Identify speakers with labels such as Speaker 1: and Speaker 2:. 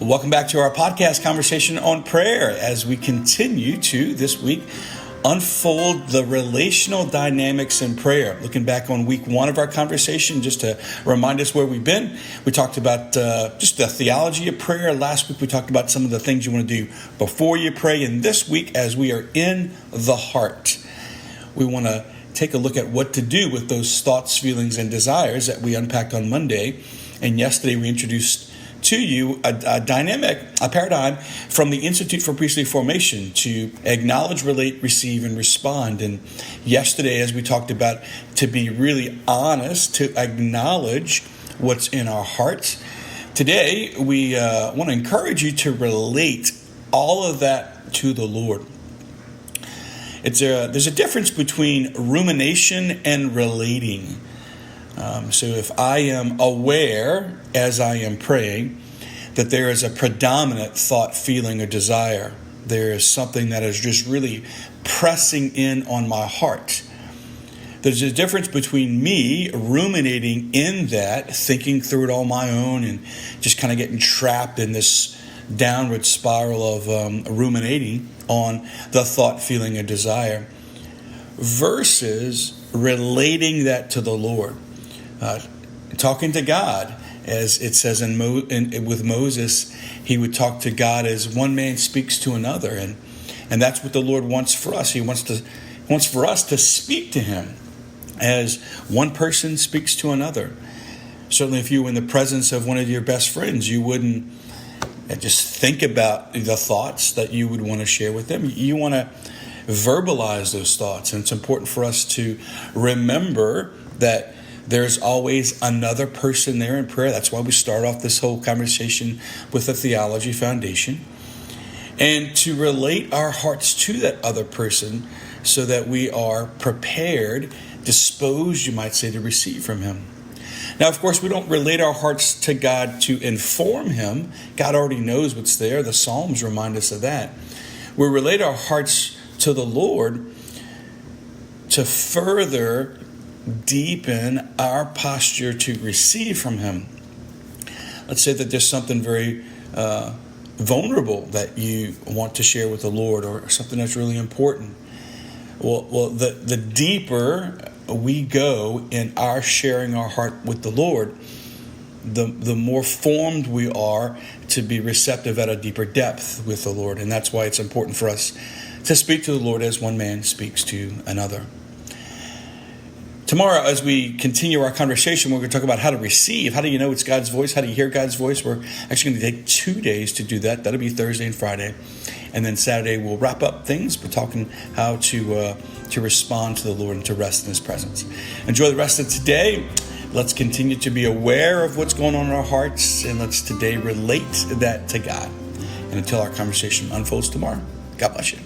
Speaker 1: Welcome back to our podcast conversation on prayer as we continue to this week unfold the relational dynamics in prayer. Looking back on week one of our conversation, just to remind us where we've been, we talked about just the theology of prayer. Last week we talked about some of the things you want to do before you pray. And this week, as we are in the heart, we want to take a look at what to do with those thoughts, feelings, and desires that we unpacked on Monday. And yesterday we introduced to you a paradigm from the Institute for Priestly Formation to acknowledge, relate, receive, and respond. And yesterday, as we talked about, to be really honest, to acknowledge what's in our hearts. Today, we want to encourage you to relate all of that to the Lord. There's a difference between rumination and relating. So if I am aware as I am praying that there is a predominant thought, feeling, or desire, there is something that is just really pressing in on my heart. There's a difference between me ruminating in that, thinking through it all my own, and just kind of getting trapped in this downward spiral of ruminating on the thought, feeling, and desire, versus relating that to the Lord. Talking to God, as it says with Moses, he would talk to God as one man speaks to another, and that's what the Lord wants for us. He wants for us to speak to Him as one person speaks to another. Certainly, if you were in the presence of one of your best friends, you wouldn't just think about the thoughts that you would want to share with them. You want to verbalize those thoughts, and it's important for us to remember that there's always another person there in prayer. That's why we start off this whole conversation with a theology foundation. And to relate our hearts to that other person so that we are prepared, disposed, you might say, to receive from Him. Now, of course, we don't relate our hearts to God to inform Him. God already knows what's there. The Psalms remind us of that. We relate our hearts to the Lord to further deepen our posture to receive from Him. Let's say that there's something very vulnerable that you want to share with the Lord, or something that's really important. Well, the deeper we go in our sharing our heart with the Lord, the more formed we are to be receptive at a deeper depth with the Lord. And that's why it's important for us to speak to the Lord as one man speaks to another. Tomorrow, as we continue our conversation, we're going to talk about how to receive. How do you know it's God's voice? How do you hear God's voice? We're actually going to take 2 days to do that. That'll be Thursday and Friday. And then Saturday, we'll wrap up things. We're talking how to respond to the Lord and to rest in His presence. Enjoy the rest of today. Let's continue to be aware of what's going on in our hearts. And let's today relate that to God. And until our conversation unfolds tomorrow, God bless you.